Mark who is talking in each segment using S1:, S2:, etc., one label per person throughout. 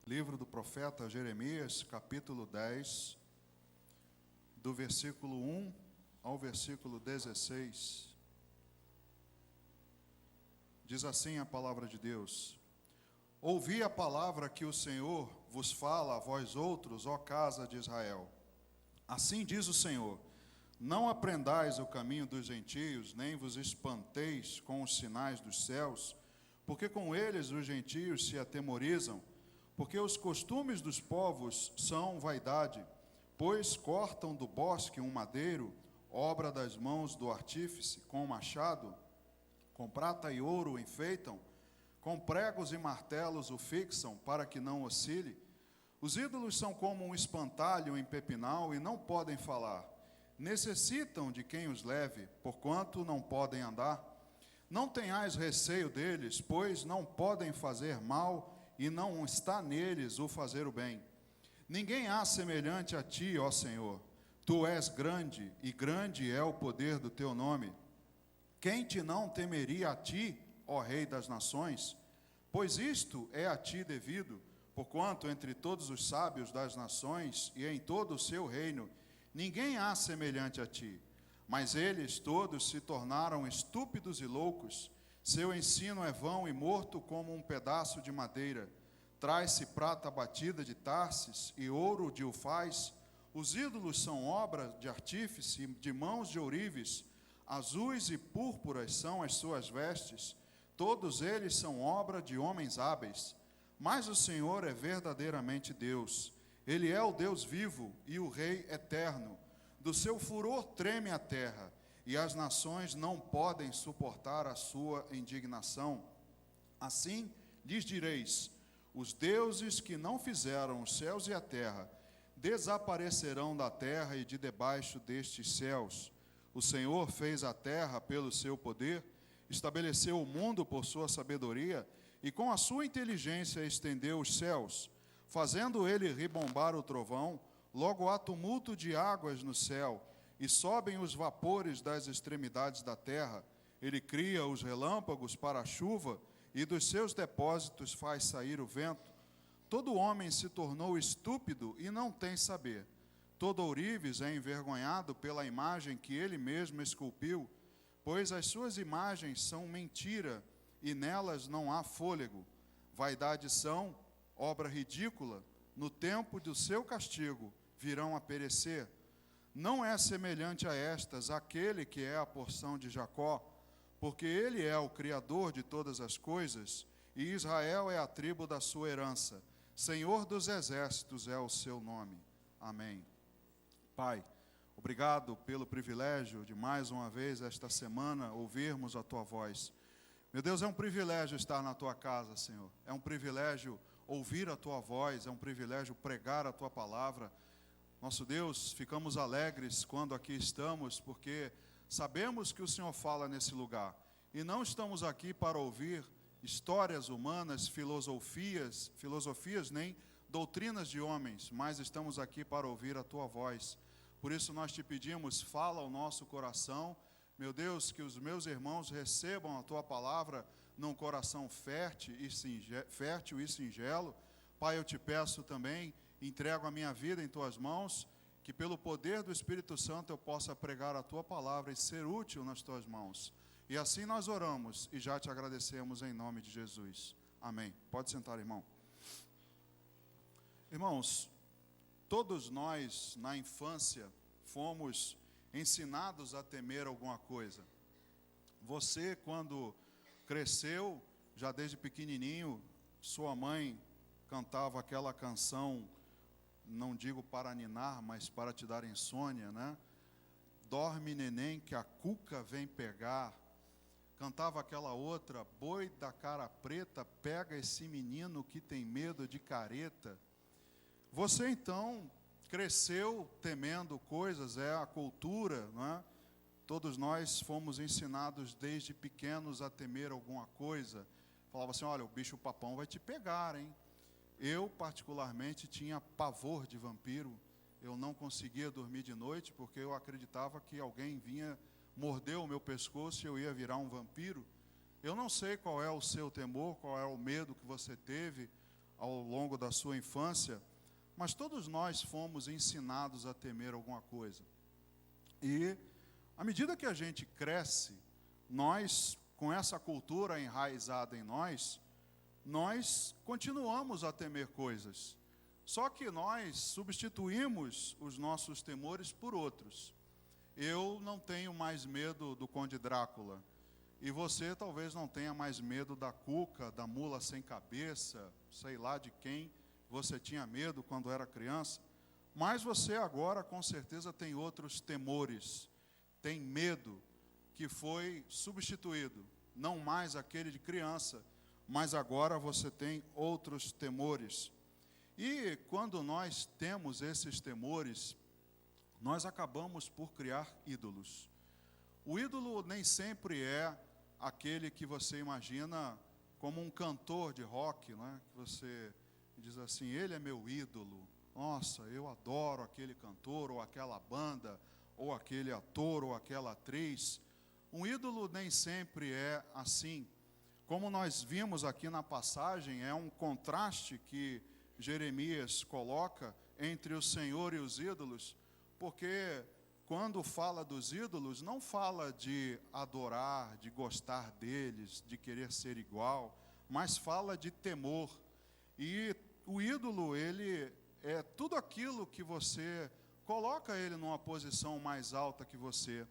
S1: Livro do profeta Jeremias, capítulo 10, do versículo 1 ao versículo 16. Diz assim a palavra de Deus: Ouvi a palavra que o Senhor vos fala a vós outros, ó casa de Israel. Assim diz o Senhor: Não aprendais o caminho dos gentios, nem vos espanteis com os sinais dos céus, porque com eles os gentios se atemorizam. Porque os costumes dos povos são vaidade, pois cortam do bosque um madeiro, obra das mãos do artífice, com machado, com prata e ouro o enfeitam, com pregos e martelos o fixam, para que não oscile. Os ídolos são como um espantalho em pepinal e não podem falar. Necessitam de quem os leve, porquanto não podem andar. Não tenhais receio deles, pois não podem fazer mal, e não está neles o fazer o bem. Ninguém há semelhante a ti, ó Senhor. Tu és grande, e grande é o poder do teu nome. Quem te não temeria a ti, ó Rei das nações? Pois isto é a ti devido, porquanto entre todos os sábios das nações e em todo o seu reino, ninguém há semelhante a ti. Mas eles todos se tornaram estúpidos e loucos. Seu ensino é vão e morto como um pedaço de madeira. Traz-se prata batida de Tarsis e ouro de Ufaz. Os ídolos são obra de artífice, de mãos de ourives. Azuis e púrpuras são as suas vestes. Todos eles são obra de homens hábeis. Mas o Senhor é verdadeiramente Deus. Ele é o Deus vivo e o Rei eterno. Do seu furor treme a terra, e as nações não podem suportar a sua indignação. Assim lhes direis: os deuses que não fizeram os céus e a terra desaparecerão da terra e de debaixo destes céus. O Senhor fez a terra pelo seu poder, estabeleceu o mundo por sua sabedoria, e com a sua inteligência estendeu os céus. Fazendo ele ribombar o trovão, logo há tumulto de águas no céu, e sobem os vapores das extremidades da terra. Ele cria os relâmpagos para a chuva, e dos seus depósitos faz sair o vento. Todo homem se tornou estúpido e não tem saber. Todo ourives é envergonhado pela imagem que ele mesmo esculpiu, pois as suas imagens são mentira, e nelas não há fôlego. Vaidade são, obra ridícula, no tempo do seu castigo virão a perecer. Não é semelhante a estas aquele que é a porção de Jacó, porque ele é o Criador de todas as coisas, e Israel é a tribo da sua herança. Senhor dos exércitos é o seu nome. Amém. Pai, obrigado pelo privilégio de mais uma vez esta semana ouvirmos a tua voz. Meu Deus, é um privilégio estar na tua casa, Senhor. É um privilégio ouvir a tua voz, é um privilégio pregar a tua palavra. Nosso Deus, ficamos alegres quando aqui estamos, porque sabemos que o Senhor fala nesse lugar. E não estamos aqui para ouvir histórias humanas, filosofias nem doutrinas de homens, mas estamos aqui para ouvir a tua voz. Por isso nós te pedimos, fala ao nosso coração. Meu Deus, que os meus irmãos recebam a tua palavra num coração fértil e singelo. Pai, eu te peço também, entrego a minha vida em tuas mãos, que pelo poder do Espírito Santo eu possa pregar a tua palavra e ser útil nas tuas mãos. E assim nós oramos e já te agradecemos em nome de Jesus. Amém. Pode sentar, irmão. Irmãos, todos nós na infância fomos ensinados a temer alguma coisa. Você, quando cresceu, já desde pequenininho, sua mãe cantava aquela canção, não digo para ninar, mas para te dar insônia, né? Dorme, neném, que a cuca vem pegar. Cantava aquela outra, boi da cara preta, pega esse menino que tem medo de careta. Você, então, cresceu temendo coisas, é a cultura, não é? Todos nós fomos ensinados desde pequenos a temer alguma coisa. Falava assim, olha, o bicho-papão vai te pegar, hein? Eu, particularmente, tinha pavor de vampiro. Eu não conseguia dormir de noite porque eu acreditava que alguém vinha morder o meu pescoço e eu ia virar um vampiro. Eu não sei qual é o seu temor, qual é o medo que você teve, ao longo da sua infância, mas todos nós fomos ensinados a temer alguma coisa. E, à medida que a gente cresce, nós, com essa cultura enraizada em nós continuamos a temer coisas. Só que nós substituímos os nossos temores por outros. Eu não tenho mais medo do Conde Drácula. E você talvez não tenha mais medo da Cuca, da mula sem cabeça, sei lá de quem você tinha medo quando era criança. Mas você agora, com certeza, tem outros temores. Tem medo que foi substituído. Não mais aquele de criança, mas agora você tem outros temores. E quando nós temos esses temores, nós acabamos por criar ídolos. O ídolo nem sempre é aquele que você imagina como um cantor de rock, né? Que você diz assim, ele é meu ídolo. Nossa, eu adoro aquele cantor, ou aquela banda, ou aquele ator, ou aquela atriz. Um ídolo nem sempre é assim. Como nós vimos aqui na passagem, é um contraste que Jeremias coloca entre o Senhor e os ídolos, porque quando fala dos ídolos, não fala de adorar, de gostar deles, de querer ser igual, mas fala de temor. E o ídolo, ele é tudo aquilo que você coloca ele numa posição mais alta que você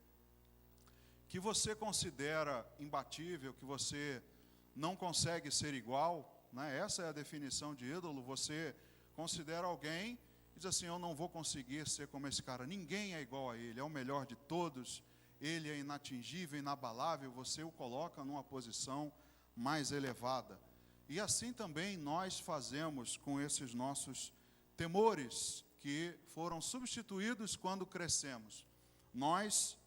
S1: considera imbatível, que você não consegue ser igual, né? Essa é a definição de ídolo. Você considera alguém e diz assim, eu não vou conseguir ser como esse cara, ninguém é igual a ele, é o melhor de todos, ele é inatingível, inabalável, você o coloca numa posição mais elevada. E assim também nós fazemos com esses nossos temores, que foram substituídos quando crescemos. Nós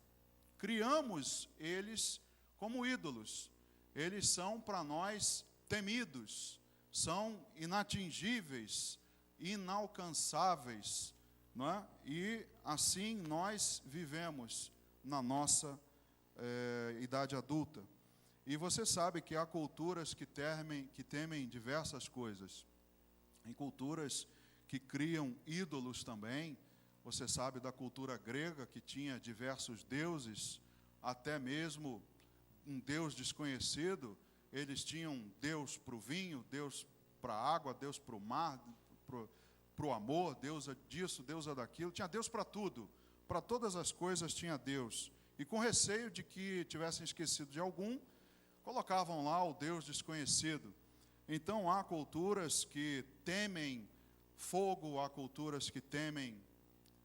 S1: criamos eles como ídolos. Eles são para nós temidos, são inatingíveis, inalcançáveis, não é? E assim nós vivemos na nossa idade adulta. E você sabe que há culturas que temem diversas coisas. Em culturas que criam ídolos também. Você sabe da cultura grega, que tinha diversos deuses, até mesmo um deus desconhecido. Eles tinham Deus para o vinho, Deus para a água, Deus para o mar, para o amor, deusa disso, deusa daquilo. Tinha Deus para tudo, para todas as coisas tinha Deus. E com receio de que tivessem esquecido de algum, colocavam lá o Deus desconhecido. Então há culturas que temem fogo, há culturas que temem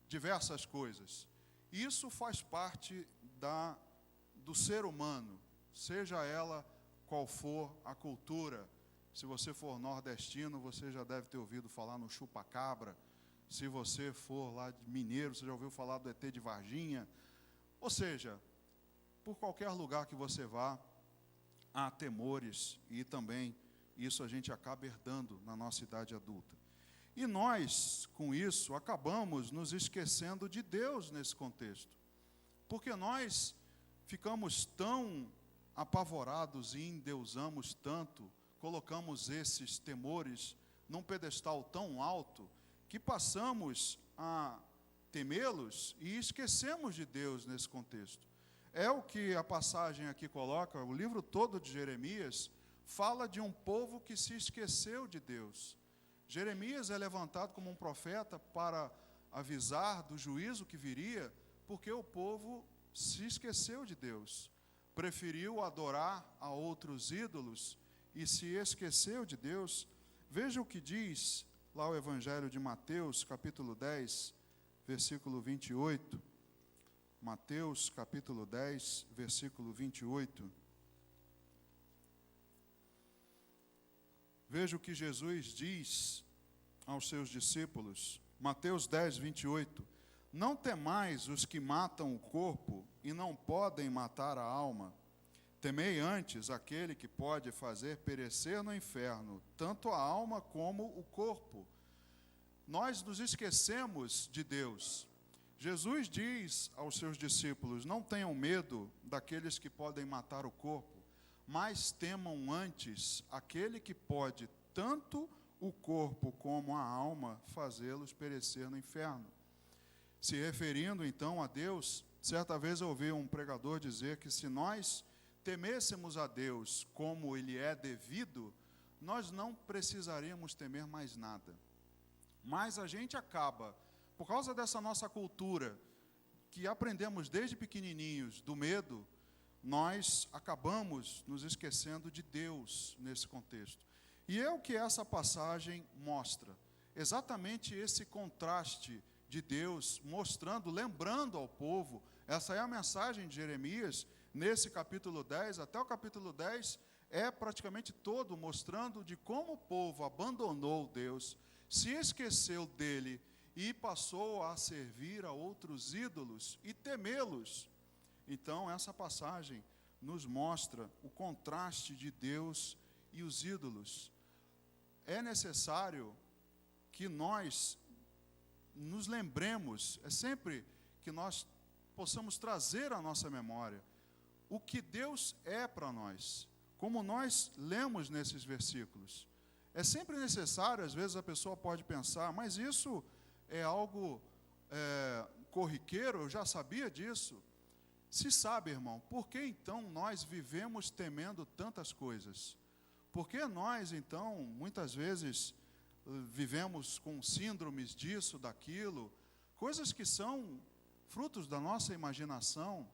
S1: diversas coisas. Isso faz parte do ser humano, seja ela qual for a cultura. Se você for nordestino, você já deve ter ouvido falar no chupa-cabra. Se você for lá de mineiro, você já ouviu falar do ET de Varginha. Ou seja, por qualquer lugar que você vá, há temores, e também isso a gente acaba herdando na nossa idade adulta. E nós, com isso, acabamos nos esquecendo de Deus nesse contexto. Porque nós ficamos tão apavorados e endeusamos tanto, colocamos esses temores num pedestal tão alto, que passamos a temê-los e esquecemos de Deus nesse contexto. É o que a passagem aqui coloca, o livro todo de Jeremias fala de um povo que se esqueceu de Deus. Jeremias é levantado como um profeta para avisar do juízo que viria, porque o povo se esqueceu de Deus, preferiu adorar a outros ídolos e se esqueceu de Deus. Veja o que diz lá o Evangelho de Mateus, capítulo 10, versículo 28. Mateus, capítulo 10, versículo 28. Veja o que Jesus diz aos seus discípulos. Mateus 10, 28. Não temais os que matam o corpo e não podem matar a alma. Temei antes aquele que pode fazer perecer no inferno, tanto a alma como o corpo. Nós nos esquecemos de Deus. Jesus diz aos seus discípulos, não tenham medo daqueles que podem matar o corpo, mas temam antes aquele que pode tanto o corpo como a alma, fazê-los perecer no inferno. Se referindo então a Deus, certa vez eu ouvi um pregador dizer que se nós temêssemos a Deus como Ele é devido, nós não precisaríamos temer mais nada. Mas a gente acaba, por causa dessa nossa cultura, que aprendemos desde pequenininhos, do medo, nós acabamos nos esquecendo de Deus nesse contexto. E é o que essa passagem mostra, exatamente esse contraste de Deus, mostrando, lembrando ao povo, essa é a mensagem de Jeremias, nesse capítulo 10, até o capítulo 10, é praticamente todo mostrando de como o povo abandonou Deus, se esqueceu dele e passou a servir a outros ídolos e temê-los. Então, essa passagem nos mostra o contraste de Deus e os ídolos. É necessário que nós nos lembremos, é sempre que nós possamos trazer à nossa memória o que Deus é para nós, como nós lemos nesses versículos. É sempre necessário, às vezes a pessoa pode pensar, mas isso é algo corriqueiro, eu já sabia disso. Se sabe, irmão, por que então nós vivemos temendo tantas coisas? Por que nós, então, muitas vezes vivemos com síndromes disso, daquilo, coisas que são frutos da nossa imaginação,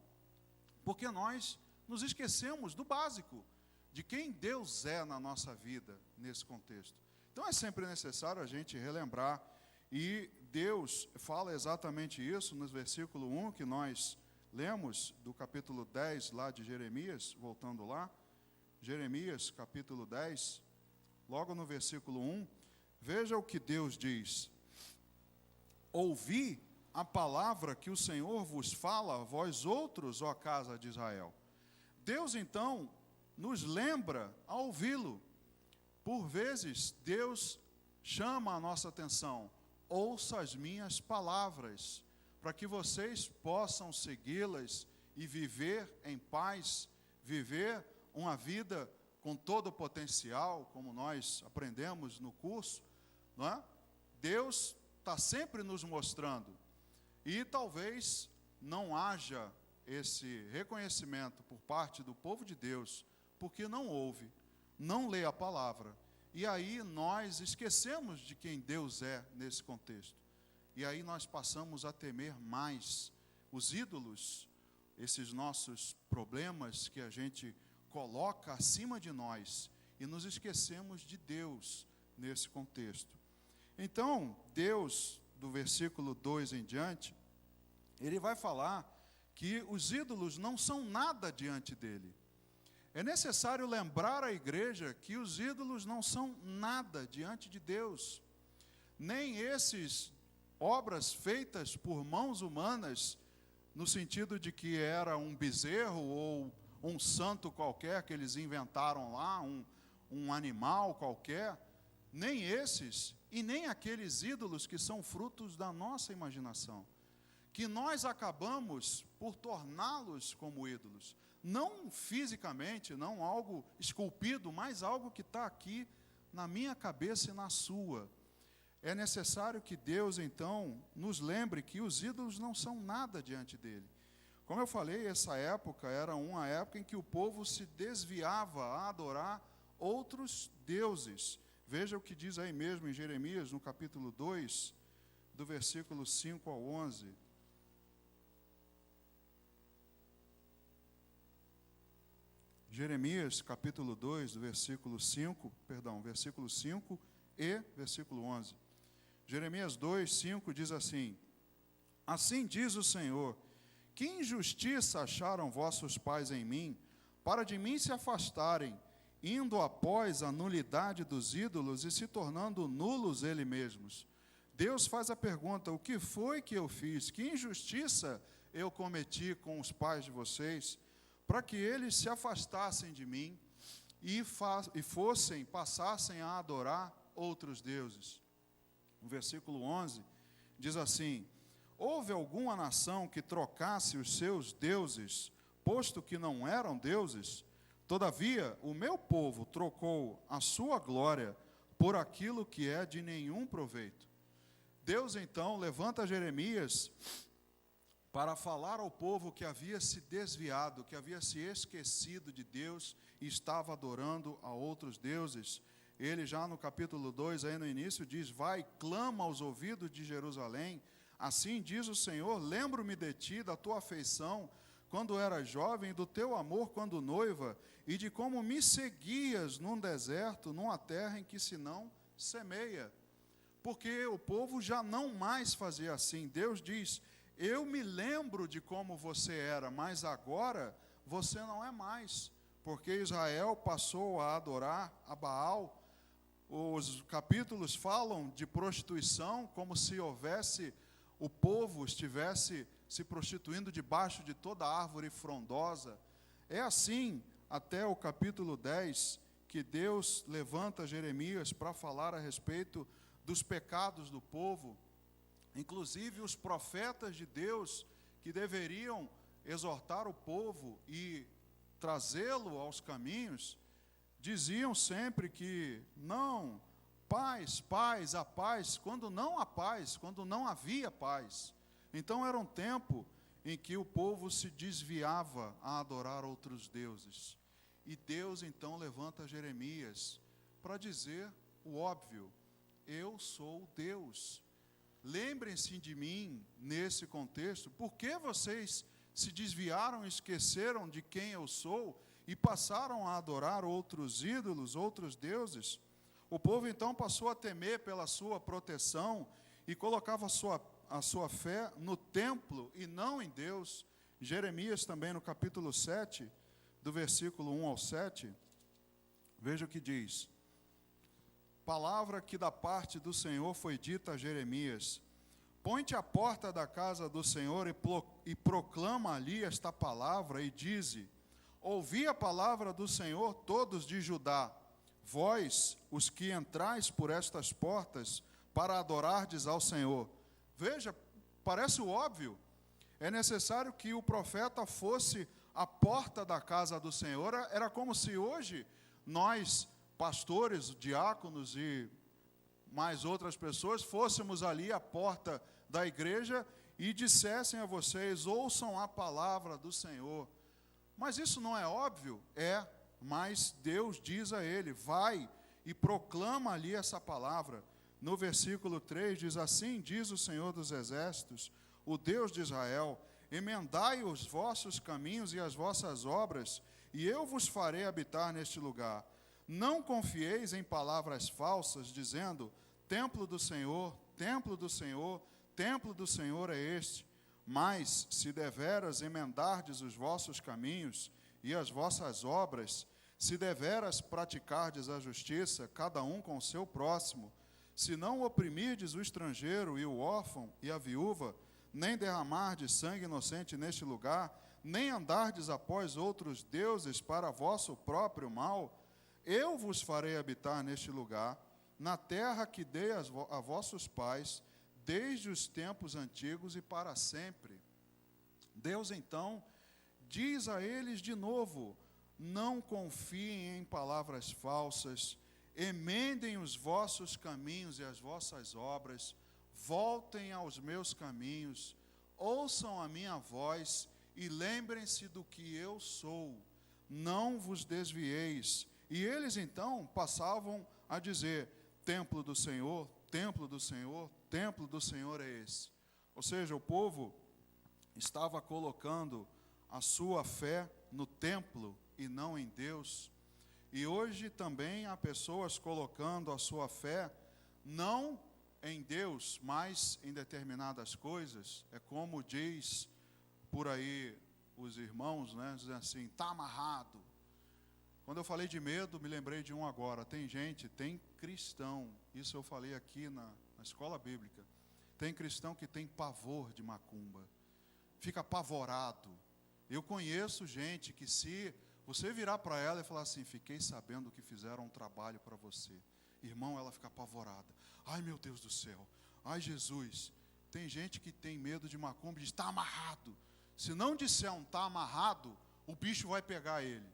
S1: porque nós nos esquecemos do básico, de quem Deus é na nossa vida, nesse contexto. Então é sempre necessário a gente relembrar, e Deus fala exatamente isso no versículo 1 que nós lemos, do capítulo 10 lá de Jeremias, voltando lá, Jeremias capítulo 10, logo no versículo 1, veja o que Deus diz: ouvi a palavra que o Senhor vos fala, vós outros, ó casa de Israel. Deus então nos lembra a ouvi-lo. Por vezes Deus chama a nossa atenção: ouça as minhas palavras, para que vocês possam segui-las e viver em paz, viver uma vida com todo o potencial, como nós aprendemos no curso, não é? Deus está sempre nos mostrando, e talvez não haja esse reconhecimento por parte do povo de Deus, porque não ouve, não lê a palavra, e aí nós esquecemos de quem Deus é nesse contexto, e aí nós passamos a temer mais os ídolos, esses nossos problemas que a gente coloca acima de nós, e nos esquecemos de Deus nesse contexto. Então, Deus, do versículo 2 em diante, ele vai falar que os ídolos não são nada diante dele. É necessário lembrar à igreja que os ídolos não são nada diante de Deus. Nem esses obras feitas por mãos humanas, no sentido de que era um bezerro ou um santo qualquer que eles inventaram lá, um animal qualquer, nem esses e nem aqueles ídolos que são frutos da nossa imaginação, que nós acabamos por torná-los como ídolos, não fisicamente, não algo esculpido, mas algo que está aqui na minha cabeça e na sua. É necessário que Deus, então, nos lembre que os ídolos não são nada diante dele. Como eu falei, essa época era uma época em que o povo se desviava a adorar outros deuses. Veja o que diz aí mesmo em Jeremias, no capítulo 2, do versículo 5 ao 11. Jeremias, capítulo 2, do versículo 5 e versículo 11. Jeremias 2, 5 diz assim: assim diz o Senhor, que injustiça acharam vossos pais em mim, para de mim se afastarem, indo após a nulidade dos ídolos e se tornando nulos eles mesmos. Deus faz a pergunta: o que foi que eu fiz? Que injustiça eu cometi com os pais de vocês, para que eles se afastassem de mim e passassem a adorar outros deuses? O versículo 11 diz assim: houve alguma nação que trocasse os seus deuses, posto que não eram deuses? Todavia, o meu povo trocou a sua glória por aquilo que é de nenhum proveito. Deus então levanta Jeremias para falar ao povo que havia se desviado, que havia se esquecido de Deus e estava adorando a outros deuses. Ele já no capítulo 2, aí no início, diz: vai, clama aos ouvidos de Jerusalém, assim diz o Senhor, lembro-me de ti, da tua afeição, quando eras jovem, do teu amor quando noiva, e de como me seguias num deserto, numa terra em que se não semeia. Porque o povo já não mais fazia assim. Deus diz: eu me lembro de como você era, mas agora você não é mais, porque Israel passou a adorar a Baal. Os capítulos falam de prostituição, como se houvesse, o povo estivesse se prostituindo debaixo de toda árvore frondosa. É assim, até o capítulo 10, que Deus levanta Jeremias para falar a respeito dos pecados do povo. Inclusive os profetas de Deus, que deveriam exortar o povo e trazê-lo aos caminhos, diziam sempre que não, paz, paz, a paz, quando não há paz, quando não havia paz. Então era um tempo em que o povo se desviava a adorar outros deuses. E Deus então levanta Jeremias para dizer o óbvio: eu sou Deus. Lembrem-se de mim nesse contexto. Por que vocês se desviaram e esqueceram de quem eu sou e passaram a adorar outros ídolos, outros deuses? O povo então passou a temer pela sua proteção e colocava a sua fé no templo e não em Deus. Jeremias também no capítulo 7, do versículo 1 ao 7, veja o que diz: palavra que da parte do Senhor foi dita a Jeremias: põe-te à porta da casa do Senhor e proclama ali esta palavra, e dize: ouvi a palavra do Senhor, todos de Judá, vós, os que entrais por estas portas, para adorardes ao Senhor. Veja, parece o óbvio. É necessário que o profeta fosse à porta da casa do Senhor. Era como se hoje nós, pastores, diáconos e mais outras pessoas, fôssemos ali à porta da igreja e dissessem a vocês: ouçam a palavra do Senhor. Mas isso não é óbvio? É, mas Deus diz a ele: vai e proclama ali essa palavra. No versículo 3 diz: assim diz o Senhor dos Exércitos, o Deus de Israel: emendai os vossos caminhos e as vossas obras, e eu vos farei habitar neste lugar. Não confieis em palavras falsas, dizendo: templo do Senhor, templo do Senhor, templo do Senhor é este. Mas, se deveras emendardes os vossos caminhos e as vossas obras, se deveras praticardes a justiça, cada um com o seu próximo, se não oprimirdes o estrangeiro e o órfão e a viúva, nem derramardes sangue inocente neste lugar, nem andardes após outros deuses para vosso próprio mal, eu vos farei habitar neste lugar, na terra que dei a vossos pais, desde os tempos antigos e para sempre. Deus então diz a eles de novo: não confiem em palavras falsas, emendem os vossos caminhos e as vossas obras, voltem aos meus caminhos, ouçam a minha voz e lembrem-se do que eu sou, não vos desvieis. E eles então passavam a dizer: templo do Senhor, templo do Senhor, templo do Senhor é esse. Ou seja, o povo estava colocando a sua fé no templo e não em Deus. E hoje também há pessoas colocando a sua fé não em Deus, mas em determinadas coisas. É como diz por aí os irmãos, né? Dizem assim: está amarrado. Quando eu falei de medo, me lembrei de um agora. Tem cristão, isso eu falei aqui na escola bíblica, tem cristão que tem pavor de macumba, fica apavorado. Eu conheço gente que, se você virar para ela e falar assim: fiquei sabendo que fizeram um trabalho para você, irmão, ela fica apavorada. Ai, meu Deus do céu, ai, Jesus. Tem gente que tem medo de macumba e diz: está amarrado. Se não disser um está amarrado, o bicho vai pegar ele.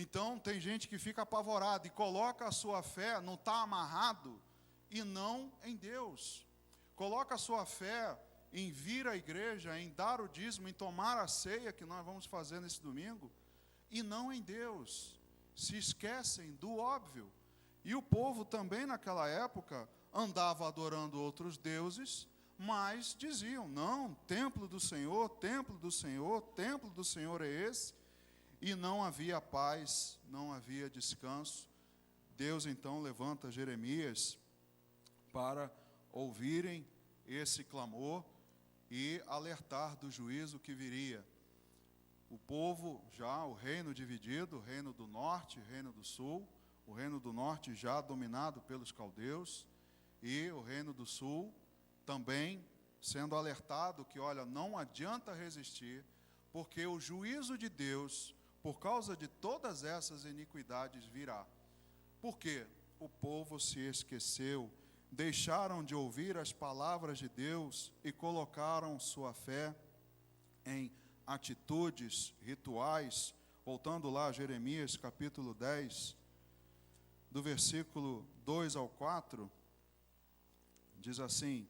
S1: Então, tem gente que fica apavorada e coloca a sua fé, não está amarrado, e não em Deus. Coloca a sua fé em vir à igreja, em dar o dízimo, em tomar a ceia, que nós vamos fazer nesse domingo, e não em Deus. Se esquecem do óbvio. E o povo também, naquela época, andava adorando outros deuses, mas diziam, não, templo do Senhor, templo do Senhor, templo do Senhor é esse. E não havia paz, não havia descanso. Deus então levanta Jeremias para ouvirem esse clamor e alertar do juízo que viria. O povo já, o reino dividido, o reino do norte, o reino do sul, o reino do norte já dominado pelos caldeus, e o reino do sul também sendo alertado que, olha, não adianta resistir, porque o juízo de Deus, por causa de todas essas iniquidades, virá. Por quê? O povo se esqueceu, deixaram de ouvir as palavras de Deus e colocaram sua fé em atitudes, rituais. Voltando lá a Jeremias capítulo 10, do versículo 2 ao 4, diz assim: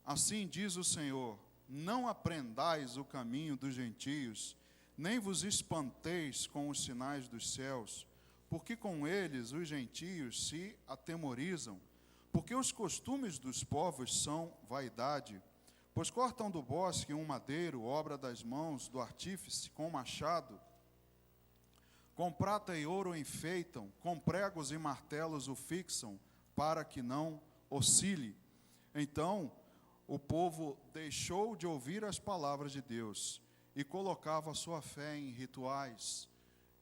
S1: assim diz o Senhor, não aprendais o caminho dos gentios, nem vos espanteis com os sinais dos céus, porque com eles os gentios se atemorizam, porque os costumes dos povos são vaidade, pois cortam do bosque um madeiro, obra das mãos do artífice, com machado, com prata e ouro o enfeitam, com pregos e martelos o fixam, para que não oscile. Então, o povo deixou de ouvir as palavras de Deus e colocava a sua fé em rituais,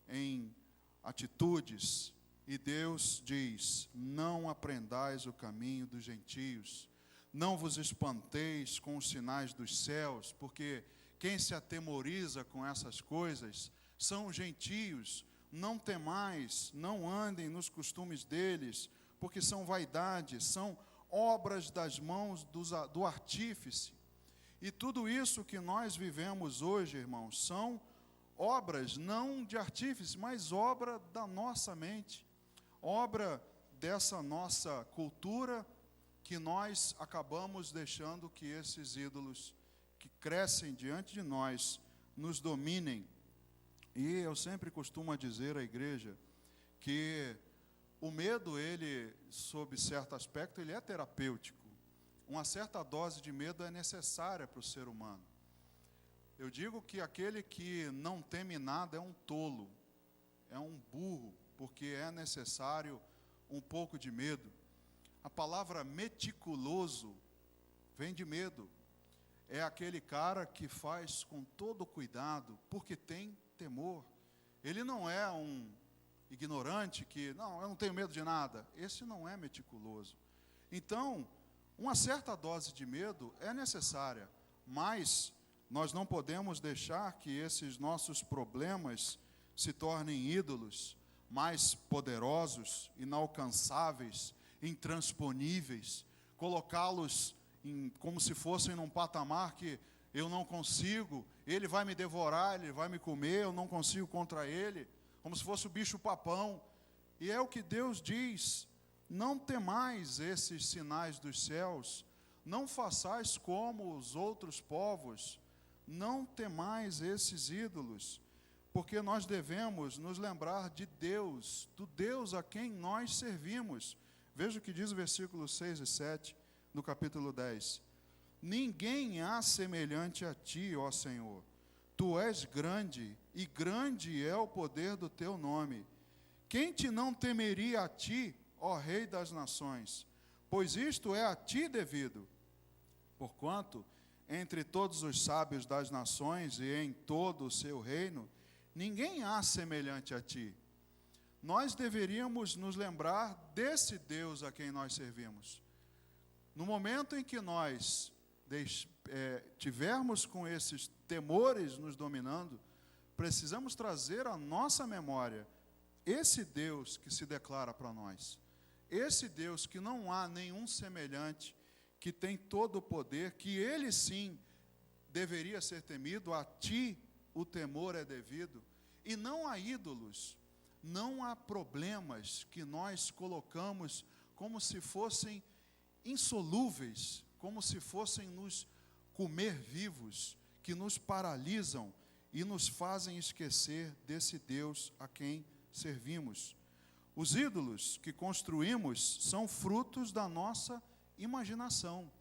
S1: em atitudes. E Deus diz, não aprendais o caminho dos gentios, não vos espanteis com os sinais dos céus, porque quem se atemoriza com essas coisas são os gentios. Não temais, não andem nos costumes deles, porque são vaidade, são obras das mãos do artífice. E tudo isso que nós vivemos hoje, irmãos, são obras não de artífice, mas obra da nossa mente, obra dessa nossa cultura, que nós acabamos deixando que esses ídolos que crescem diante de nós nos dominem. E eu sempre costumo dizer à igreja que o medo, ele, sob certo aspecto, ele é terapêutico. Uma certa dose de medo é necessária para o ser humano. Eu digo que aquele que não teme nada é um tolo, é um burro, porque é necessário um pouco de medo. A palavra meticuloso vem de medo. É aquele cara que faz com todo cuidado, porque tem temor. Ele não é um ignorante que, não, eu não tenho medo de nada. Esse não é meticuloso. Então, uma certa dose de medo é necessária, mas nós não podemos deixar que esses nossos problemas se tornem ídolos mais poderosos, inalcançáveis, intransponíveis, colocá-los como se fossem num patamar que eu não consigo, ele vai me devorar, ele vai me comer, eu não consigo contra ele, como se fosse o bicho-papão. E é o que Deus diz, não temais esses sinais dos céus, não façais como os outros povos, não temais esses ídolos, porque nós devemos nos lembrar de Deus, do Deus a quem nós servimos. Veja o que diz o versículo 6 e 7 do capítulo 10. Ninguém há semelhante a ti, ó Senhor. Tu és grande, e grande é o poder do teu nome. Quem te não temeria a ti, ó Rei das nações? Pois isto é a ti devido. Porquanto, entre todos os sábios das nações e em todo o seu reino, ninguém há semelhante a ti. Nós deveríamos nos lembrar desse Deus a quem nós servimos. No momento em que nós tivermos com esses temores nos dominando, precisamos trazer à nossa memória esse Deus que se declara para nós. Esse Deus que não há nenhum semelhante, que tem todo o poder, que ele sim deveria ser temido, a ti o temor é devido, e não a ídolos. não há problemas que nós colocamos como se fossem insolúveis, como se fossem nos comer vivos, que nos paralisam e nos fazem esquecer desse Deus a quem servimos. Os ídolos que construímos são frutos da nossa imaginação.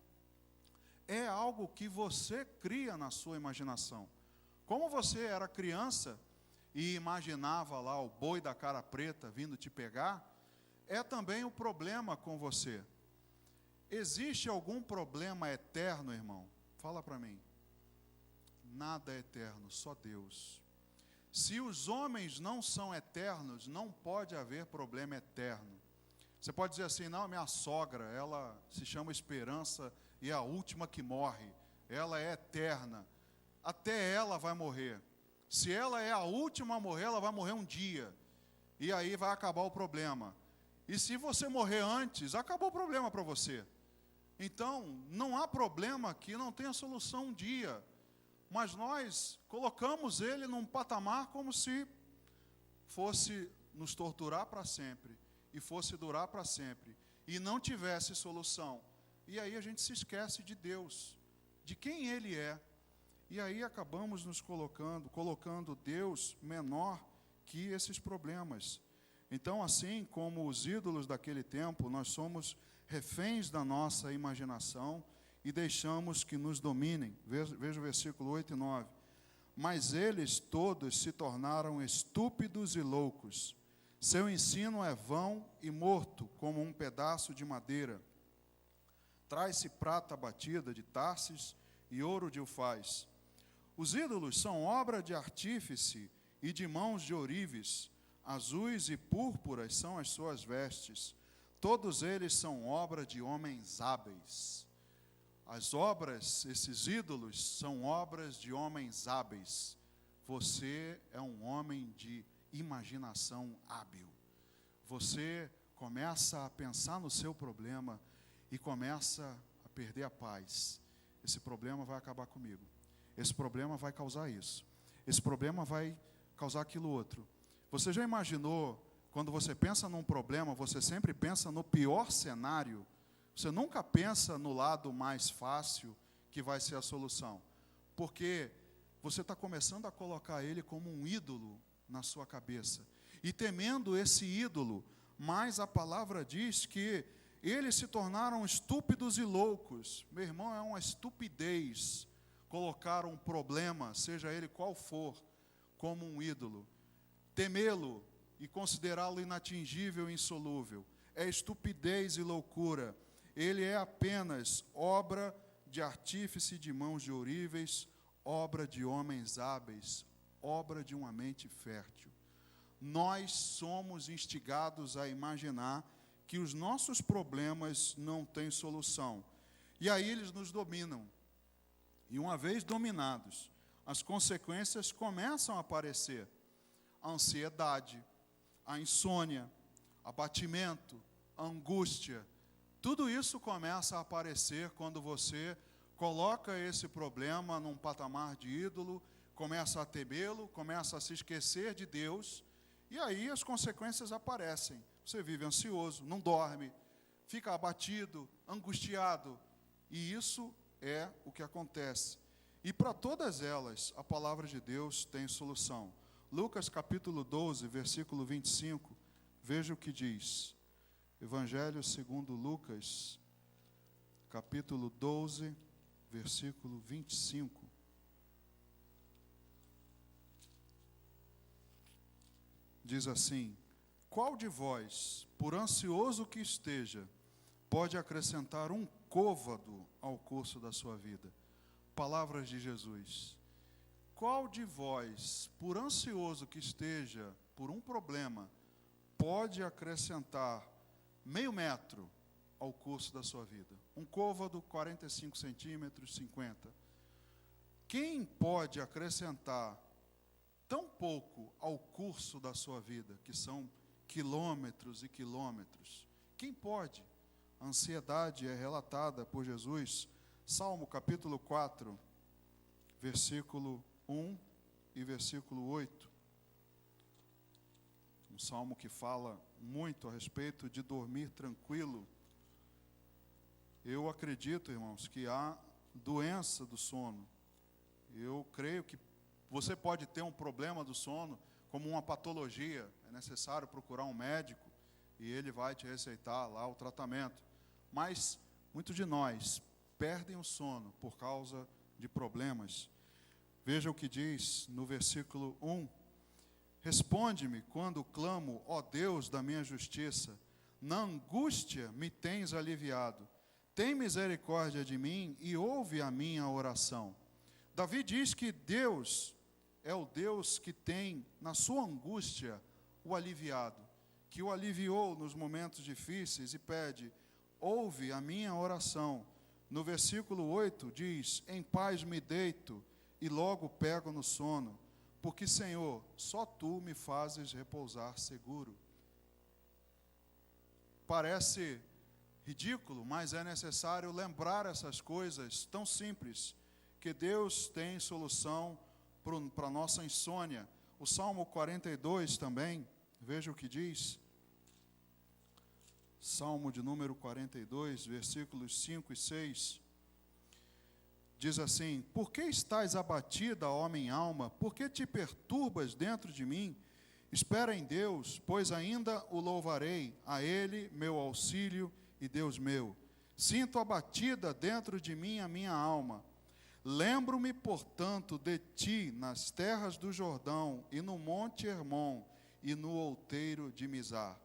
S1: É algo que você cria na sua imaginação. Como você era criança e imaginava lá o boi da cara preta vindo te pegar, é também o problema com você. Existe algum problema eterno, irmão? Fala para mim. Nada é eterno, só Deus. Se os homens não são eternos, não pode haver problema eterno. Você pode dizer assim, não, minha sogra, ela se chama Esperança e é a última que morre. Ela é eterna. Até ela vai morrer. Se ela é a última a morrer, ela vai morrer um dia. E aí vai acabar o problema. E se você morrer antes, acabou o problema para você. Então, não há problema que não tenha solução um dia. Mas nós colocamos ele num patamar como se fosse nos torturar para sempre. E fosse durar para sempre. E não tivesse solução. E aí a gente se esquece de Deus. De quem Ele é. E aí acabamos nos colocando Deus menor que esses problemas. Então, assim como os ídolos daquele tempo, nós somos reféns da nossa imaginação e deixamos que nos dominem. Veja o versículo 8 e 9. Mas eles todos se tornaram estúpidos e loucos. Seu ensino é vão e morto, como um pedaço de madeira. Traz-se prata batida de Tarsis e ouro de Ufaz. Os ídolos são obra de artífice e de mãos de ourives. Azuis e púrpuras são as suas vestes. Todos eles são obra de homens hábeis. As obras, esses ídolos, são obras de homens hábeis. Você é um homem de imaginação hábil. Você começa a pensar no seu problema e começa a perder a paz. Esse problema vai acabar comigo. Esse problema vai causar isso. Esse problema vai causar aquilo outro. Você já imaginou, quando você pensa num problema, você sempre pensa no pior cenário? Você nunca pensa no lado mais fácil, que vai ser a solução. Porque você está começando a colocar ele como um ídolo na sua cabeça. E temendo esse ídolo, mas a palavra diz que eles se tornaram estúpidos e loucos. Meu irmão, é uma estupidez colocar um problema, seja ele qual for, como um ídolo. Temê-lo e considerá-lo inatingível e insolúvel. É estupidez e loucura. Ele é apenas obra de artífice de mãos de ourives, obra de homens hábeis, obra de uma mente fértil. Nós somos instigados a imaginar que os nossos problemas não têm solução. E aí eles nos dominam. E uma vez dominados, as consequências começam a aparecer. A ansiedade, a insônia, abatimento, a angústia. Tudo isso começa a aparecer quando você coloca esse problema num patamar de ídolo, começa a temê-lo, começa a se esquecer de Deus, e aí as consequências aparecem. Você vive ansioso, não dorme, fica abatido, angustiado, e isso é o que acontece. E para todas elas, a palavra de Deus tem solução. Lucas capítulo 12, versículo 25, veja o que diz. Evangelho segundo Lucas, capítulo 12, versículo 25. Diz assim: qual de vós, por ansioso que esteja, pode acrescentar um côvado ao curso da sua vida? Palavras de Jesus. Qual de vós, por ansioso que esteja, por um problema, pode acrescentar meio metro ao curso da sua vida? Um côvado, 45 centímetros, 50. Quem pode acrescentar tão pouco ao curso da sua vida, que são quilômetros e quilômetros? Quem pode? A ansiedade é relatada por Jesus. Salmo capítulo 4, versículo 1 e versículo 8. salmo que fala muito a respeito de dormir tranquilo. Eu acredito, irmãos, que há doença do sono. Eu creio que você pode ter um problema do sono como uma patologia. É necessário procurar um médico e ele vai te receitar lá o tratamento. Mas muitos de nós perdem o sono por causa de problemas. Veja o que diz no versículo 1. Responde-me quando clamo, ó Deus da minha justiça. Na angústia me tens aliviado. Tem misericórdia de mim e ouve a minha oração. Davi diz que Deus é o Deus que tem, na sua angústia, o aliviado, que o aliviou nos momentos difíceis e pede, ouve a minha oração. No versículo 8 diz, em paz me deito e logo pego no sono, porque, Senhor, só Tu me fazes repousar seguro. Parece ridículo, mas é necessário lembrar essas coisas tão simples, que Deus tem solução para a nossa insônia. O Salmo 42 também, veja o que diz. Salmo de número 42, versículos 5 e 6. Diz assim, por que estás abatida, ó minha alma? Por que te perturbas dentro de mim? Espera em Deus, pois ainda o louvarei, a Ele, meu auxílio e Deus meu. Sinto abatida dentro de mim a minha alma. Lembro-me, portanto, de ti nas terras do Jordão, e no monte Hermon, e no outeiro de Mizar.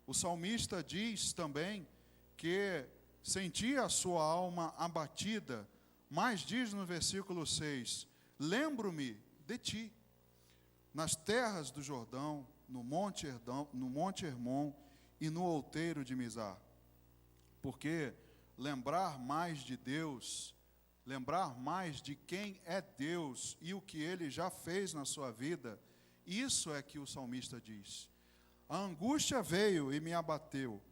S1: O salmista diz também que sentia a sua alma abatida, mas diz no versículo 6, lembro-me de ti, nas terras do Jordão, no monte Hermon e no outeiro de Mizar. Porque lembrar mais de Deus, lembrar mais de quem é Deus e o que Ele já fez na sua vida, isso é que o salmista diz. A angústia veio e me abateu,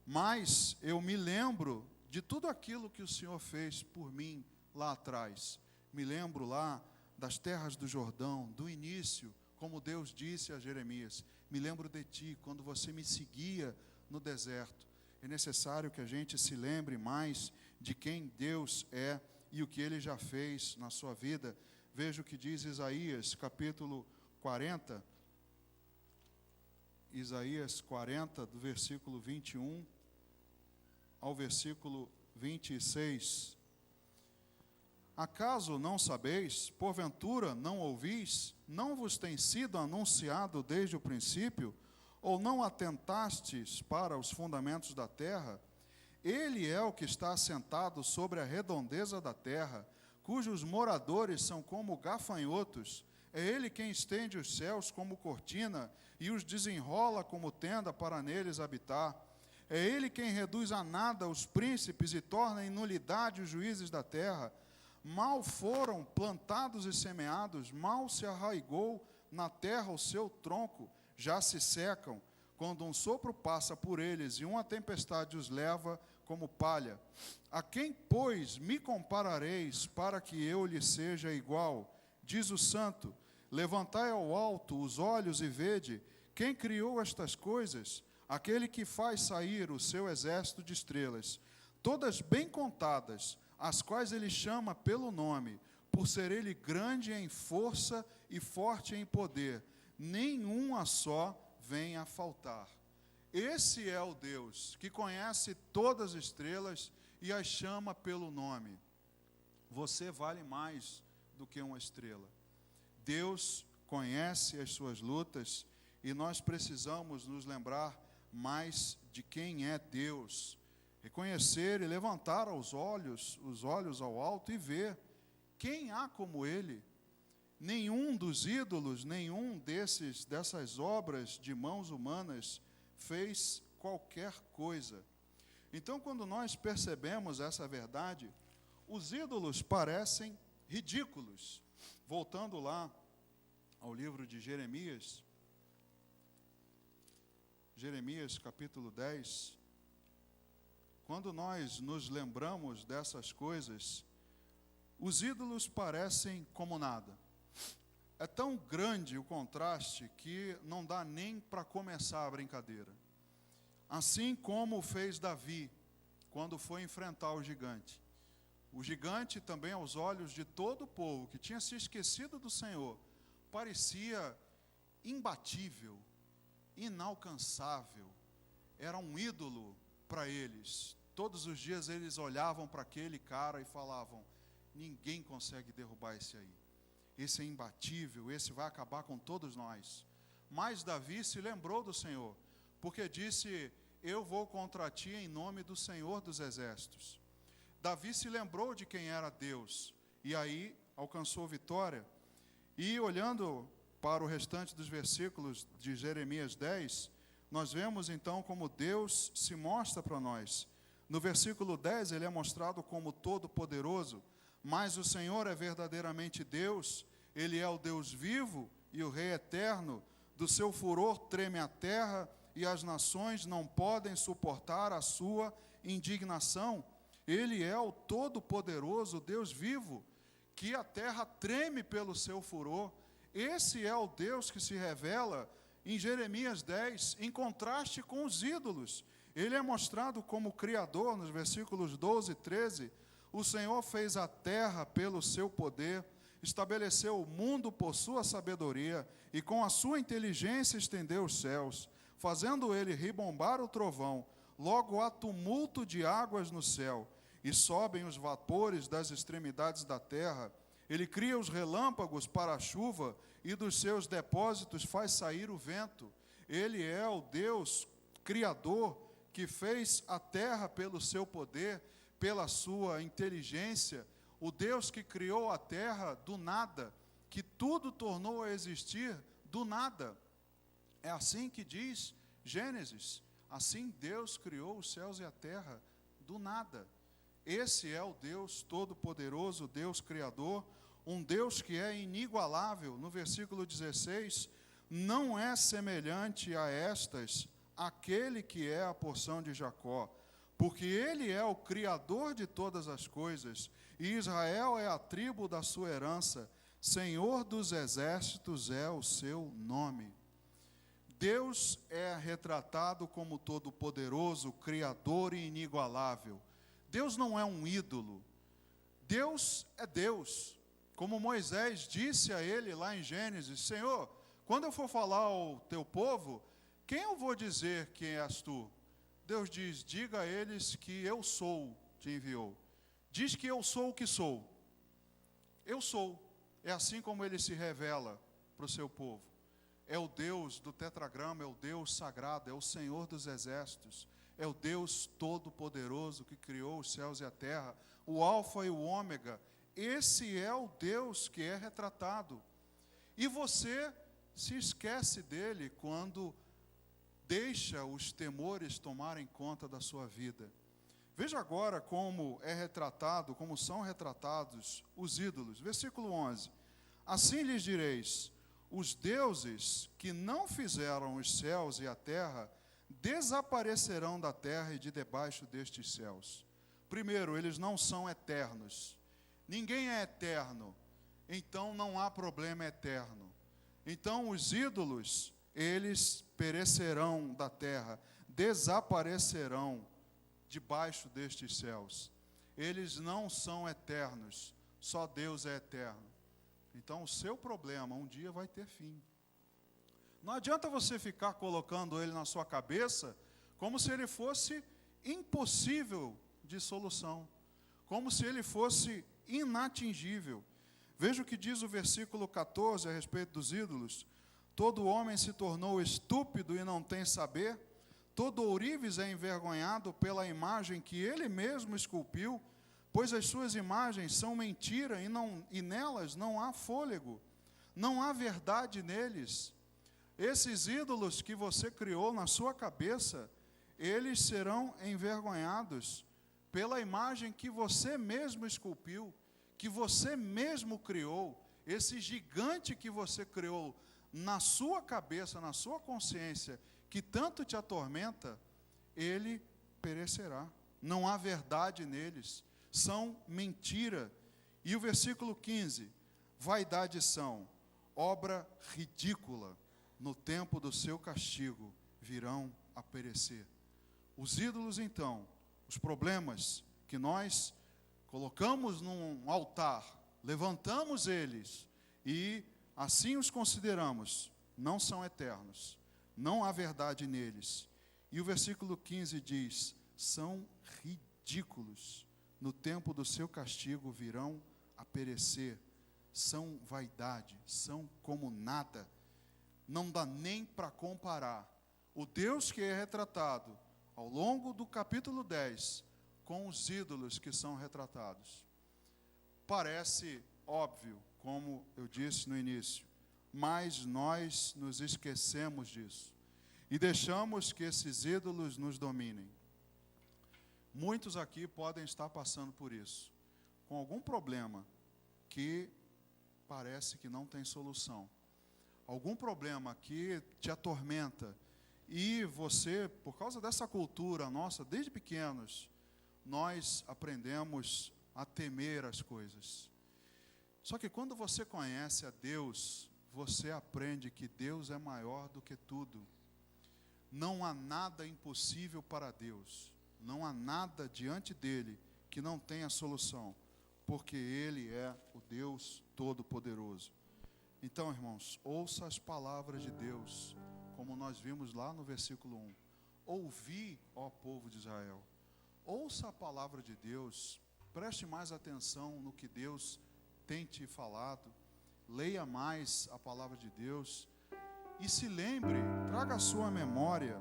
S1: mas eu me lembro de tudo aquilo que o Senhor fez por mim lá atrás. Me lembro lá das terras do Jordão, do início, como Deus disse a Jeremias. Me lembro de ti, quando você me seguia no deserto. É necessário que a gente se lembre mais de quem Deus é e o que Ele já fez na sua vida. Veja o que diz Isaías, capítulo 40. Isaías 40, do versículo 21 ao versículo 26. Acaso não sabeis, porventura não ouvis, não vos tem sido anunciado desde o princípio, ou não atentastes para os fundamentos da terra? Ele é o que está assentado sobre a redondeza da terra, cujos moradores são como gafanhotos. É Ele quem estende os céus como cortina e os desenrola como tenda para neles habitar. É Ele quem reduz a nada os príncipes e torna em nulidade os juízes da terra. Mal foram plantados e semeados, mal se arraigou na terra o seu tronco, já se secam, quando um sopro passa por eles e uma tempestade os leva como palha. A quem, pois, me comparareis para que eu lhe seja igual? Diz o santo, levantai ao alto os olhos e vede, quem criou estas coisas? Aquele que faz sair o seu exército de estrelas, todas bem contadas, as quais ele chama pelo nome, por ser ele grande em força e forte em poder, nenhuma só vem a faltar. Esse é o Deus que conhece todas as estrelas e as chama pelo nome. Você vale mais do que uma estrela. Deus conhece as suas lutas e nós precisamos nos lembrar mais de quem é Deus. Reconhecer e levantar os olhos ao alto e ver quem há como Ele. Nenhum dos ídolos, nenhum dessas obras de mãos humanas fez qualquer coisa. Então, quando nós percebemos essa verdade, os ídolos parecem ridículos. Voltando lá ao livro de Jeremias, Jeremias capítulo 10, quando nós nos lembramos dessas coisas, os ídolos parecem como nada. É tão grande o contraste que não dá nem para começar a brincadeira. Assim como fez Davi, quando foi enfrentar o gigante. O gigante também, aos olhos de todo o povo, que tinha se esquecido do Senhor, parecia imbatível, inalcançável, era um ídolo para eles. Todos os dias eles olhavam para aquele cara e falavam: ninguém consegue derrubar esse aí. Esse é imbatível, esse vai acabar com todos nós. Mas Davi se lembrou do Senhor, porque disse: eu vou contra ti em nome do Senhor dos Exércitos. Davi se lembrou de quem era Deus, e aí alcançou vitória. E olhando para o restante dos versículos de Jeremias 10, nós vemos então como Deus se mostra para nós. No versículo 10, ele é mostrado como todo-poderoso, mas o Senhor é verdadeiramente Deus, ele é o Deus vivo e o Rei eterno. Do seu furor treme a terra, e as nações não podem suportar a sua indignação. Ele é o todo-poderoso Deus vivo, que a terra treme pelo seu furor. Esse é o Deus que se revela em Jeremias 10, em contraste com os ídolos. Ele é mostrado como Criador, nos versículos 12 e 13. O Senhor fez a terra pelo seu poder, estabeleceu o mundo por sua sabedoria, e com a sua inteligência estendeu os céus, fazendo ele ribombar o trovão. Logo há tumulto de águas no céu, e sobem os vapores das extremidades da terra. Ele cria os relâmpagos para a chuva, e dos seus depósitos faz sair o vento. Ele é o Deus Criador, que fez a terra pelo seu poder, pela sua inteligência. O Deus que criou a terra do nada, que tudo tornou a existir do nada. É assim que diz Gênesis. Assim Deus criou os céus e a terra do nada. Esse é o Deus Todo-Poderoso, Deus Criador, um Deus que é inigualável. No versículo 16, não é semelhante a estas aquele que é a porção de Jacó, porque ele é o Criador de todas as coisas, e Israel é a tribo da sua herança. Senhor dos exércitos é o seu nome. Deus é retratado como todo-poderoso, Criador e inigualável. Deus não é um ídolo. Deus é Deus. Como Moisés disse a ele lá em Gênesis: Senhor, quando eu for falar ao teu povo, quem eu vou dizer que és tu? Deus diz: diga a eles que eu sou, te enviou. Diz que eu sou o que sou. Eu sou. É assim como ele se revela para o seu povo. É o Deus do tetragrama, é o Deus sagrado, é o Senhor dos exércitos, é o Deus todo-poderoso que criou os céus e a terra, o Alfa e o Ômega. Esse é o Deus que é retratado. E você se esquece dele quando deixa os temores tomarem conta da sua vida. Veja agora como é retratado, como são retratados os ídolos. Versículo 11. Assim lhes direis: os deuses que não fizeram os céus e a terra desaparecerão da terra e de debaixo destes céus. Primeiro, eles não são eternos. Ninguém é eterno, então não há problema eterno. Então os ídolos, eles perecerão da terra, desaparecerão debaixo destes céus. Eles não são eternos, só Deus é eterno. Então o seu problema um dia vai ter fim. Não adianta você ficar colocando ele na sua cabeça como se ele fosse impossível de solução, como se ele fosse inatingível. Veja o que diz o versículo 14 a respeito dos ídolos: todo homem se tornou estúpido e não tem saber, todo ourives é envergonhado pela imagem que ele mesmo esculpiu, pois as suas imagens são mentira e nelas não há fôlego, não há verdade neles. Esses ídolos que você criou na sua cabeça, eles serão envergonhados pela imagem que você mesmo esculpiu, que você mesmo criou. Esse gigante que você criou na sua cabeça, na sua consciência, que tanto te atormenta, ele perecerá. Não há verdade neles, são mentira. E o versículo 15: vaidade são, obra ridícula, no tempo do seu castigo, virão a perecer. Os ídolos, então, os problemas que nós colocamos num altar, levantamos eles e assim os consideramos, não são eternos, não há verdade neles. E o versículo 15 diz: são ridículos, no tempo do seu castigo virão a perecer, são vaidade, são como nada, não dá nem para comparar o Deus que é retratado ao longo do capítulo 10 com os ídolos que são retratados. Parece óbvio, como eu disse no início, mas nós nos esquecemos disso e deixamos que esses ídolos nos dominem. Muitos aqui podem estar passando por isso, com algum problema que parece que não tem solução, algum problema que te atormenta, e você, por causa dessa cultura nossa, desde pequenos, nós aprendemos a temer as coisas. Só que quando você conhece a Deus, você aprende que Deus é maior do que tudo. Não há nada impossível para Deus. Não há nada diante dele que não tenha solução, porque ele é o Deus Todo-Poderoso. Então, irmãos, ouça as palavras de Deus, como nós vimos lá no versículo 1. Ouvi, ó povo de Israel. Ouça a palavra de Deus, preste mais atenção no que Deus tem te falado, leia mais a palavra de Deus e se lembre, traga à sua memória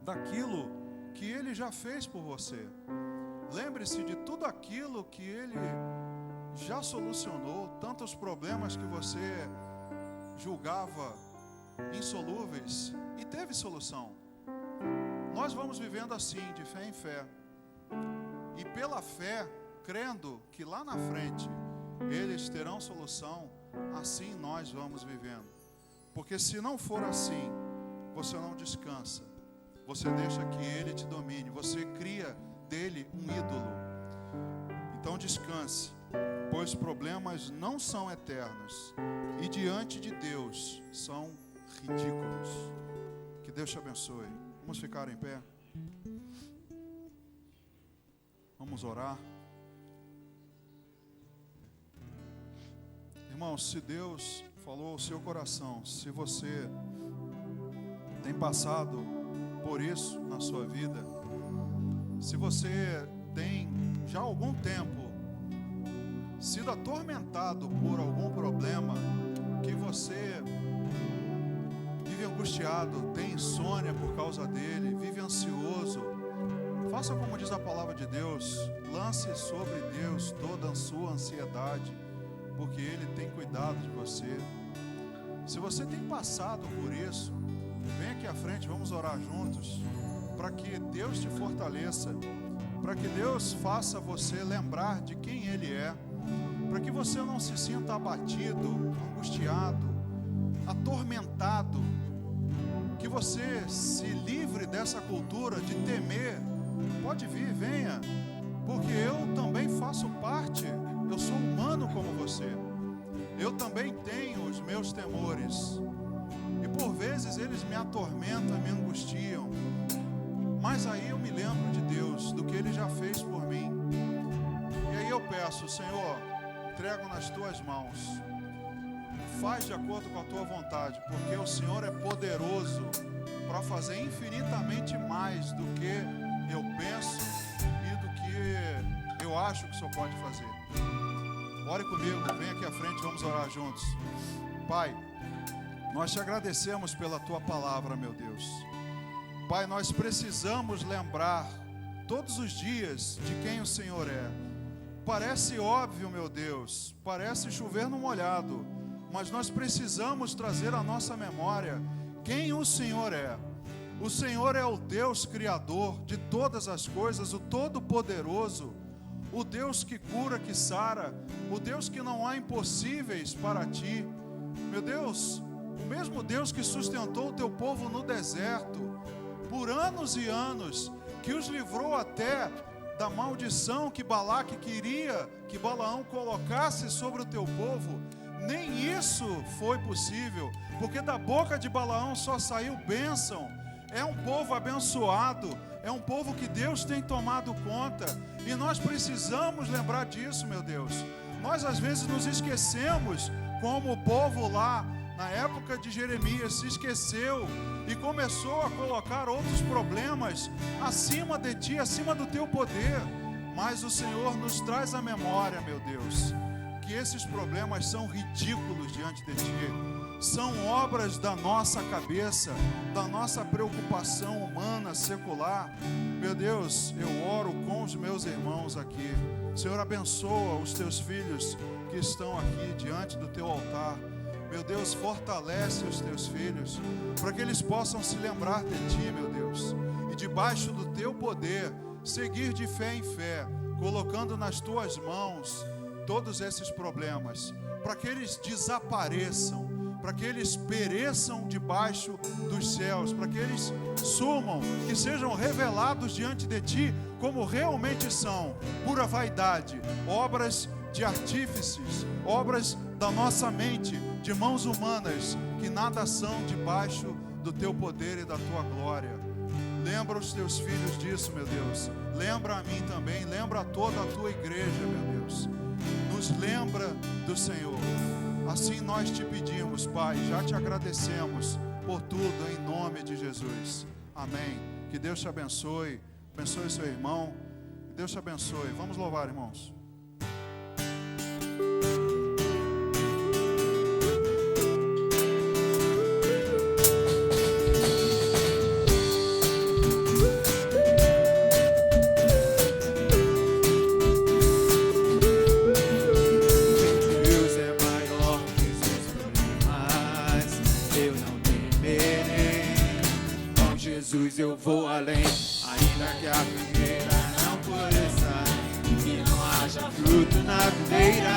S1: daquilo que Ele já fez por você. Lembre-se de tudo aquilo que Ele já solucionou, tantos problemas que você julgava insolúveis e teve solução. Nós vamos vivendo assim, de fé em fé, e pela fé, crendo que lá na frente eles terão solução, assim nós vamos vivendo. Porque se não for assim, você não descansa, você deixa que ele te domine, você cria dele um ídolo. Então descanse, pois problemas não são eternos e diante de Deus são ridículos. Que Deus te abençoe. Vamos ficar em pé. Vamos orar. Irmãos, se Deus falou ao seu coração, se você tem passado por isso na sua vida, se você tem já há algum tempo sido atormentado por algum problema, que você vive angustiado, tem insônia por causa dele, vive ansioso, faça como diz a palavra de Deus, lance sobre Deus toda a sua ansiedade, porque Ele tem cuidado de você. Se você tem passado por isso, vem aqui à frente, vamos orar juntos, para que Deus te fortaleça, para que Deus faça você lembrar de quem Ele é, para que você não se sinta abatido, angustiado, atormentado, que você se livre dessa cultura de temer. Pode vir, venha, porque eu também faço parte, eu sou humano como você, eu também tenho os meus temores, e por vezes eles me atormentam, me angustiam, mas aí eu me lembro de Deus, do que Ele já fez por mim, e aí eu peço, Senhor, entrego nas Tuas mãos, faz de acordo com a Tua vontade, porque o Senhor é poderoso para fazer infinitamente mais do que eu penso e do que eu acho que o Senhor pode fazer. Ore comigo, vem aqui à frente, vamos orar juntos. Pai, nós te agradecemos pela Tua palavra, meu Deus. Pai, nós precisamos lembrar todos os dias de quem o Senhor é. Parece óbvio, meu Deus, parece chover no molhado, mas nós precisamos trazer à nossa memória quem o Senhor é. O Senhor é o Deus Criador de todas as coisas, o Todo-Poderoso, o Deus que cura, que sara, o Deus que não há impossíveis para Ti. Meu Deus, o mesmo Deus que sustentou o Teu povo no deserto por anos e anos, que os livrou até da maldição que Balaque queria que Balaão colocasse sobre o Teu povo, nem isso foi possível, porque da boca de Balaão só saiu bênção. É um povo abençoado, é um povo que Deus tem tomado conta, e nós precisamos lembrar disso, meu Deus. Nós às vezes nos esquecemos, como o povo lá na época de Jeremias se esqueceu e começou a colocar outros problemas acima de ti, acima do teu poder. Mas o Senhor nos traz à memória, meu Deus, que esses problemas são ridículos diante de ti, são obras da nossa cabeça, da nossa preocupação humana, secular. Meu Deus, eu oro com os meus irmãos aqui. Senhor, abençoa os teus filhos que estão aqui diante do teu altar. Meu Deus, fortalece os teus filhos, para que eles possam se lembrar de ti, meu Deus, e debaixo do teu poder, seguir de fé em fé, colocando nas tuas mãos todos esses problemas, para que eles desapareçam, para que eles pereçam debaixo dos céus, para que eles sumam, que sejam revelados diante de ti como realmente são, pura vaidade, obras de artífices, obras da nossa mente, de mãos humanas, que nada são debaixo do teu poder e da tua glória. Lembra os teus filhos disso, meu Deus. Lembra a mim também, lembra a toda a tua igreja, meu Deus. Nos lembra do Senhor. Assim nós te pedimos, Pai, já te agradecemos por tudo, em nome de Jesus. Amém. Que Deus te abençoe, abençoe seu irmão. Que Deus te abençoe. Vamos louvar, irmãos.
S2: Eu vou além, ainda que a figueira não floresça e não haja fruto na videira.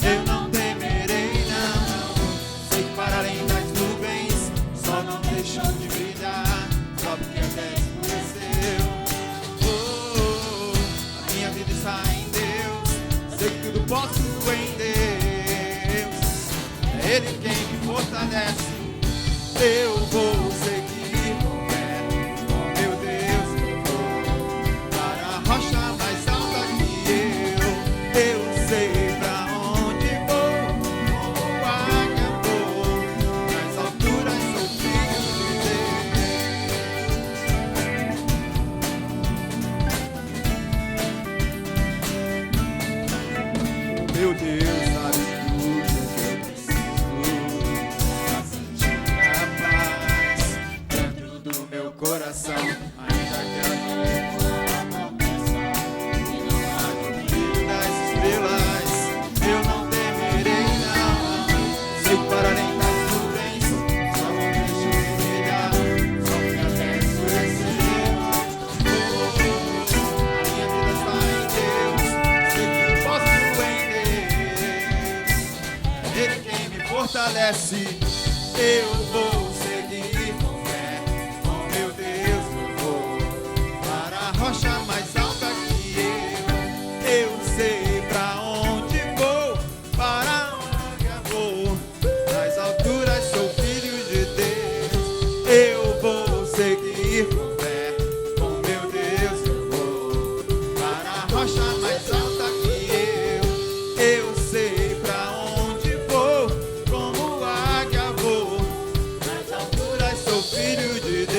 S2: Eu não temerei, não. Sei que para além das nuvens, só não deixou de brilhar, só porque até escureceu. A minha vida está em Deus, sei que tudo posso em Deus. É Ele quem me fortalece. Eu vou seguir. Meu Deus sabe tudo que eu preciso pra sentir a paz dentro do meu coração. Ainda que a noite não começa e não há brilho das estrelas, eu não temerei, não. Sei que para além das nuvens, só não deixo de brilhar, só que até escurecer. A minha vida está em Deus, sei que eu posso em Ele quem me fortalece. Eu vou seguir com fé, com meu Deus eu vou para a rocha mais alta que eu sei pra onde vou, para onde eu vou, nas alturas sou filho de Deus. Eu vou seguir com fé, com meu Deus eu vou para a rocha mais alta que eu sei pra onde vou, como águia vou, nas alturas sou filho de Deus.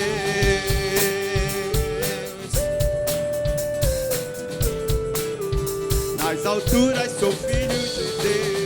S2: Nas alturas sou filho de Deus.